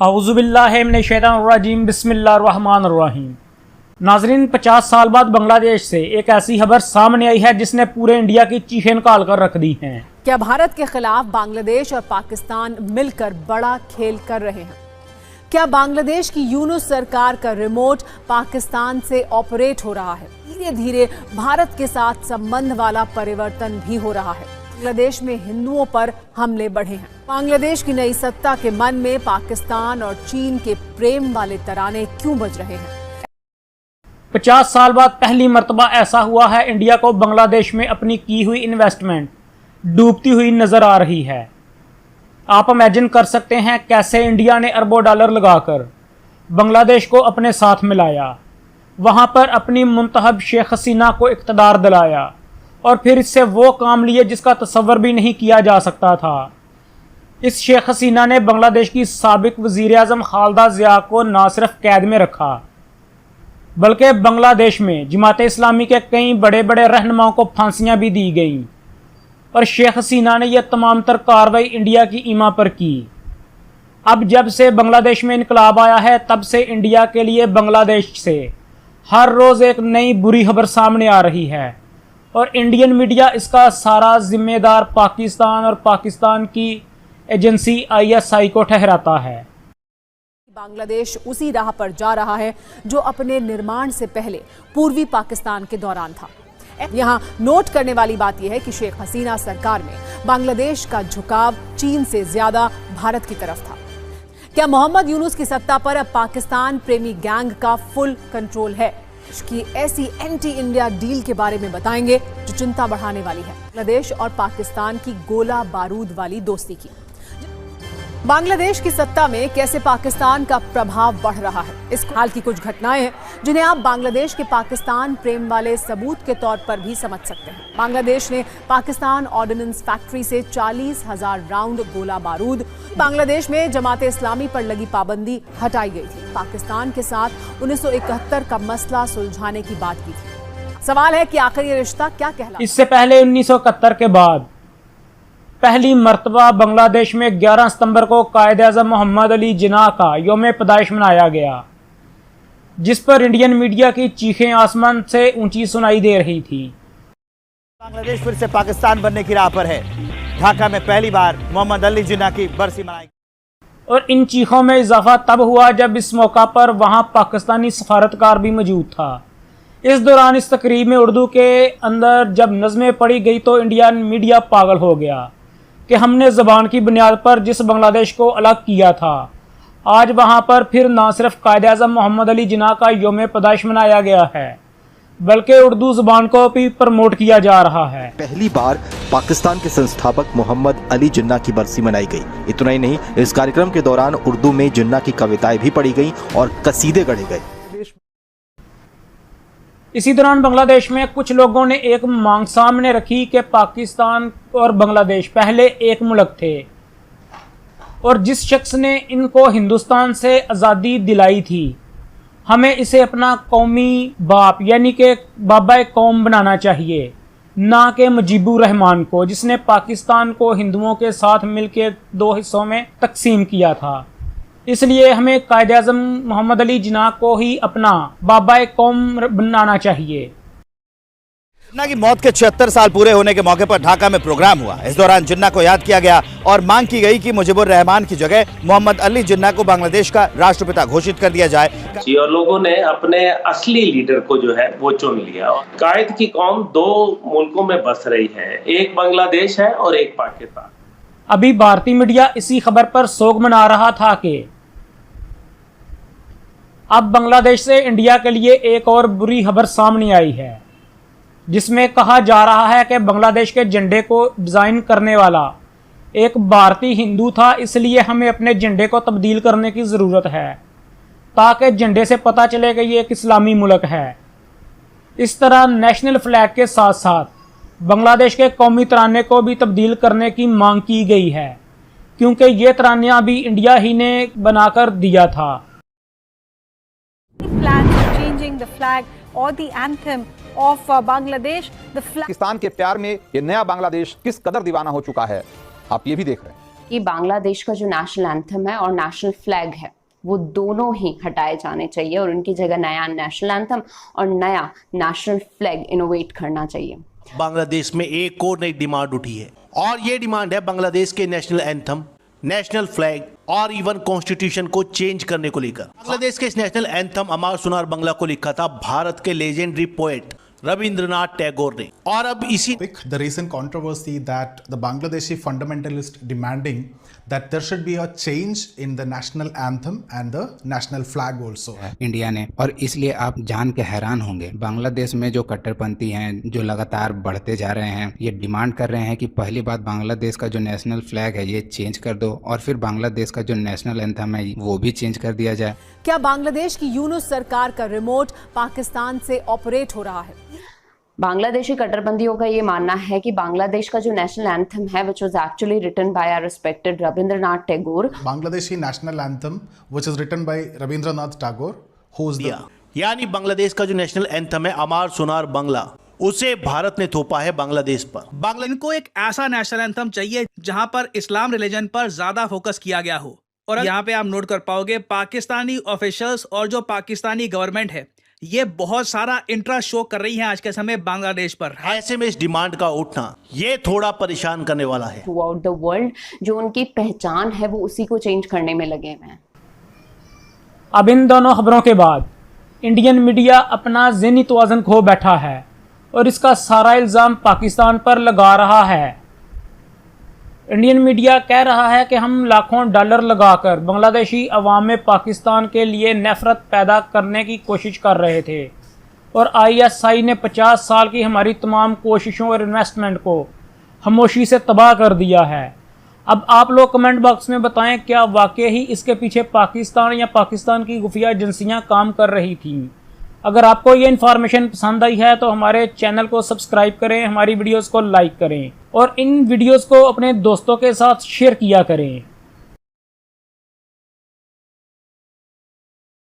औज़ुबिल्लाहिमिनश्शैतानिर्रजीम बिस्मिल्लाहिर्रहमानिर्रहीम। नाज़रीन, 50 साल बाद बांग्लादेश से एक ऐसी खबर सामने आई है जिसने पूरे इंडिया की चीखें निकाल कर रख दी हैं। क्या भारत के खिलाफ बांग्लादेश और पाकिस्तान मिलकर बड़ा खेल कर रहे हैं? क्या बांग्लादेश की यूनुस सरकार का रिमोट पाकिस्तान से ऑपरेट हो रहा है? धीरे धीरे भारत के साथ संबंध वाला परिवर्तन भी हो रहा है। बांग्लादेश में हिंदुओं पर हमले बढ़े हैं। बांग्लादेश की नई सत्ता के मन में पाकिस्तान और चीन के प्रेम वाले तराने क्यों बज रहे हैं? 50 साल बाद पहली मर्तबा ऐसा हुआ है, इंडिया को बांग्लादेश में अपनी की हुई इन्वेस्टमेंट डूबती हुई नजर आ रही है। आप इमेजिन कर सकते हैं कैसे इंडिया ने अरबों डॉलर लगाकर बांग्लादेश को अपने साथ मिलाया, वहां पर अपनी मुंतखब शेख हसीना को इक़्तिदार दिलाया और फिर इससे वो काम लिए जिसका तसव्वुर भी नहीं किया जा सकता था। इस शेख हसीना ने बांग्लादेश की साबिक वज़ीर आज़म खालिदा ज़िया को न सिर्फ कैद में रखा बल्कि बांग्लादेश में जमात इस्लामी के कई बड़े बड़े रहनुमाओं को फांसियां भी दी गईं और शेख हसीना ने यह तमाम तर कार्रवाई इंडिया की ईमा पर की। अब जब से बांग्लादेश में इनकलाब आया है तब से इंडिया के लिए बांग्लादेश से हर रोज़ एक नई बुरी खबर सामने आ रही है और इंडियन मीडिया इसका सारा जिम्मेदार पाकिस्तान और पाकिस्तान की एजेंसी ISI को ठहराता है। बांग्लादेश उसी राह पर जा रहा है जो अपने निर्माण से पहले पूर्वी पाकिस्तान के दौरान था। यहाँ नोट करने वाली बात यह है कि शेख हसीना सरकार में बांग्लादेश का झुकाव चीन से ज्यादा भारत की तरफ था। क्या मोहम्मद यूनुस की सत्ता पर अब पाकिस्तान प्रेमी गैंग का फुल कंट्रोल है? की ऐसी एंटी इंडिया डील के बारे में बताएंगे जो चिंता बढ़ाने वाली है। बांग्लादेश और पाकिस्तान की गोला बारूद वाली दोस्ती की बांग्लादेश की सत्ता में कैसे पाकिस्तान का प्रभाव बढ़ रहा है, इस हाल की कुछ घटनाएं हैं जिन्हें आप बांग्लादेश के पाकिस्तान प्रेम वाले सबूत के तौर पर भी समझ सकते हैं। बांग्लादेश ने पाकिस्तान ऑर्डिनेंस फैक्ट्री से 40,000 राउंड गोला बारूद, बांग्लादेश में जमात इस्लामी पर लगी पाबंदी हटाई गई थी, पाकिस्तान के साथ 1971 का मसला सुलझाने की बात की थी। सवाल है कि आखिर ये रिश्ता क्या कहलाता? इससे पहले 1971 के बाद पहली मर्तबा बांग्लादेश में 11 सितंबर को कायद-ए-आज़म मोहम्मद अली जिन्ना का यौम पैदाइश मनाया गया, जिस पर इंडियन मीडिया की चीखें आसमान से ऊंची सुनाई दे रही थी। बांग्लादेश फिर से पाकिस्तान बनने की राह पर है। ढाका में पहली बार मोहम्मद अली जिन्ना की बरसी मनाई और इन चीखों में इजाफा तब हुआ जब इस मौका पर वहां पाकिस्तानी सफारतकार भी मौजूद था। इस दौरान इस तकरीब में उर्दू के अंदर जब नज़में पढ़ी गई तो इंडियन मीडिया पागल हो गया कि हमने ज़बान की बुनियाद पर जिस बांग्लादेश को अलग किया था, आज वहाँ पर फिर न सिर्फ कायद-ए-आज़म मोहम्मद अली जिन्ना का यौम पैदाइश मनाया गया है बल्कि उर्दू ज़बान को भी प्रमोट किया जा रहा है। पहली बार पाकिस्तान के संस्थापक मोहम्मद अली जिन्ना की बरसी मनाई गई। इतना ही नहीं, इस कार्यक्रम के दौरान उर्दू में जिन्ना की कविताएं भी पढ़ी गई और कसीदे गढ़े गए। इसी दौरान बांग्लादेश में कुछ लोगों ने एक मांग सामने रखी कि पाकिस्तान और बांग्लादेश पहले एक मुल्क थे और जिस शख्स ने इनको हिंदुस्तान से आज़ादी दिलाई थी, हमें इसे अपना कौमी बाप यानी कि बाबा कौम बनाना चाहिए, ना कि मुजीबुर रहमान को, जिसने पाकिस्तान को हिंदुओं के साथ मिलकर 2 हिस्सों में तकसीम किया था। इसलिए हमें कायद-ए-आज़म मोहम्मद अली जिन्ना को ही अपना बाबा कौम बनाना चाहिए। जिन्ना की मौत के 76 साल पूरे होने के मौके पर ढाका में प्रोग्राम हुआ। इस दौरान जिन्ना को याद किया गया और मांग की गई कि मुजीबुर रहमान की जगह मोहम्मद अली जिन्ना को बांग्लादेश का राष्ट्रपिता घोषित कर दिया जाए। और लोगों ने अपने असली लीडर को जो है वो चुन लिया। कायद की कौम 2 मुल्कों में बस रही है, एक बांग्लादेश है और एक पाकिस्तान। अभी भारतीय मीडिया इसी खबर पर सोग मना रहा था कि अब बांग्लादेश से इंडिया के लिए एक और बुरी खबर सामने आई है, जिसमें कहा जा रहा है कि बांग्लादेश के झंडे को डिज़ाइन करने वाला एक भारतीय हिंदू था, इसलिए हमें अपने झंडे को तब्दील करने की ज़रूरत है ताकि झंडे से पता चले कि ये एक इस्लामी मुल्क है। इस तरह नेशनल फ्लैग के साथ साथ बांग्लादेश के कौमी तराने को भी तब्दील करने की मांग की गई है, क्योंकि ये तराना भी इंडिया ही ने बनाकर दिया था। पाकिस्तान के प्यार में ये नया बांग्लादेश किस कदर दीवाना हो चुका है, आप ये भी देख रहे हैं। कि बांग्लादेश का जो नेशनल एंथम है और नेशनल फ्लैग है वो दोनों ही हटाए जाने चाहिए और उनकी जगह नया नेशनल एंथम और नया नेशनल फ्लैग इनोवेट करना चाहिए। बांग्लादेश में एक और नई डिमांड उठी है और ये डिमांड है बांग्लादेश के नेशनल एंथम, नेशनल फ्लैग और इवन कॉन्स्टिट्यूशन को चेंज करने को लेकर। बांग्लादेश के इस नेशनल एंथम अमर सोनार बांग्ला को लिखा था भारत के लेजेंडरी पोएट रविंद्रनाथ टैगोर ने। और अब इसी the recent controversy that the Bangladeshi fundamentalist demanding that there should be a change in the national anthem and the national flag also. India ने, और इसलिए आप जान के हैरान होंगे बांग्लादेश में जो कट्टरपंथी हैं जो लगातार बढ़ते जा रहे हैं, ये डिमांड कर रहे हैं कि पहली बात बांग्लादेश का जो नेशनल फ्लैग है ये चेंज कर दो और फिर बांग्लादेश का जो नेशनल एंथम है वो भी चेंज कर दिया जाए। क्या बांग्लादेश की यूनुस सरकार का रिमोट पाकिस्तान से ऑपरेट हो रहा है? बांग्लादेशी कट्टरपंथियों का ये मानना है कि बांग्लादेश का जो नेशनल एंथम है which was actually written by our respected Rabindranath Tagore, Bangladeshi national anthem which is written by Rabindranath Tagore, who's the यानी बांग्लादेश का जो नेशनल एंथम है अमर सोनार बांग्ला, उसे भारत ने थोपा है बांग्लादेश पर। इनको एक ऐसा नेशनल एंथम चाहिए जहां पर इस्लाम रिलीजन पर ज्यादा फोकस किया गया हो। और यहाँ पे आप नोट कर पाओगे पाकिस्तानी ऑफिशियल्स और जो पाकिस्तानी गवर्नमेंट है ये बहुत सारा इंटरेस्ट शो कर रही है आज के समय बांग्लादेश पर। ऐसे में इस डिमांड का उठना ये थोड़ा परेशान करने वाला है। थ्रूआउट द वर्ल्ड जो उनकी पहचान है वो उसी को चेंज करने में लगे हुए हैं। अब इन दोनों खबरों के बाद इंडियन मीडिया अपना ज़हनी तवाज़ुन खो बैठा है और इसका सारा इल्ज़ाम पाकिस्तान पर लगा रहा है। इंडियन मीडिया कह रहा है कि हम लाखों डॉलर लगाकर बांग्लादेशी अवाम में पाकिस्तान के लिए नफरत पैदा करने की कोशिश कर रहे थे और ISI ने 50 साल की हमारी तमाम कोशिशों और इन्वेस्टमेंट को खामोशी से तबाह कर दिया है। अब आप लोग कमेंट बॉक्स में बताएं क्या वाकई ही इसके पीछे पाकिस्तान या पाकिस्तान की खुफिया एजेंसियां काम कर रही थीं। अगर आपको ये इन्फॉर्मेशन पसंद आई है तो हमारे चैनल को सब्सक्राइब करें, हमारी वीडियोस को लाइक करें और इन वीडियोस को अपने दोस्तों के साथ शेयर किया करें।